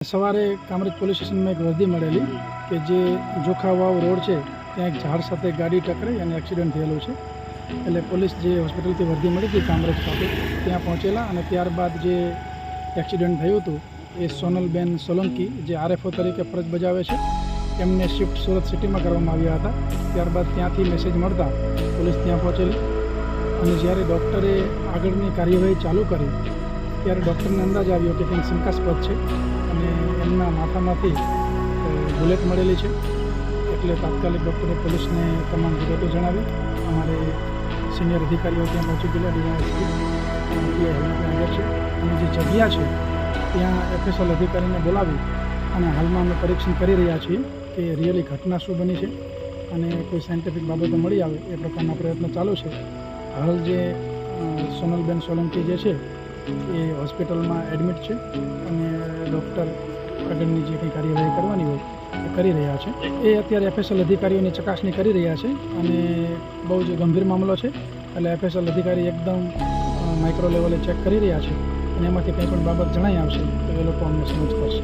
સવારે કામરેજ પોલીસ સ્ટેશનમાં એક વર્દી મળેલી કે જે જોખાવાવ રોડ છે ત્યાં એક ઝાડ સાથે ગાડી ટકરાઈ અને એક્સિડન્ટ થયેલું છે. એટલે પોલીસ જે હોસ્પિટલથી વર્દી મળી હતી કામરેજ ખાતે ત્યાં પહોંચેલા અને ત્યારબાદ જે એક્સિડન્ટ થયું હતું એ સોનલબેન સોલંકી જે આરએફઓ તરીકે ફરજ બજાવે છે એમને શિફ્ટ સુરત સિટીમાં કરવામાં આવ્યા હતા. ત્યારબાદ ત્યાંથી મેસેજ મળતા પોલીસ ત્યાં પહોંચેલી અને જ્યારે ડૉક્ટરે આગળની કાર્યવાહી ચાલુ કરી ત્યારે ડૉક્ટરને અંદાજ આવ્યો કે કંઈક શંકાસ્પદ છે અને એમના માથામાંથી બુલેટ મળેલી છે. એટલે તાત્કાલિક ડૉક્ટરે પોલીસને તમામ વિગતો જણાવી. અમારે સિનિયર અધિકારીઓ ત્યાં પહોંચી ગયેલા ડીવાયએસપી આવ્યા છે અને જે જગ્યા છે ત્યાં એફએસએલ અધિકારીને બોલાવી અને હાલમાં અમે પરીક્ષણ કરી રહ્યા છીએ કે રિયલી ઘટના શું બની છે અને કોઈ સાયન્ટિફિક બાબતો મળી આવે એ પ્રકારના પ્રયત્નો ચાલુ છે. હાલ જે સોનલબેન સોલંકી જે છે એ હોસ્પિટલમાં એડમિટ છે અને ડૉક્ટર આગળની જે કંઈ કાર્યવાહી કરવાની હોય એ કરી રહ્યા છે. એ અત્યારે એફએસએલ અધિકારીઓની ચકાસણી કરી રહ્યા છે અને બહુ જ ગંભીર મામલો છે એટલે એફએસએલ અધિકારી એકદમ માઇક્રો લેવલે ચેક કરી રહ્યા છે અને એમાંથી કંઈ પણ બાબત જણાઈ આવશે તો એ લોકો અમને સમજ કરશે.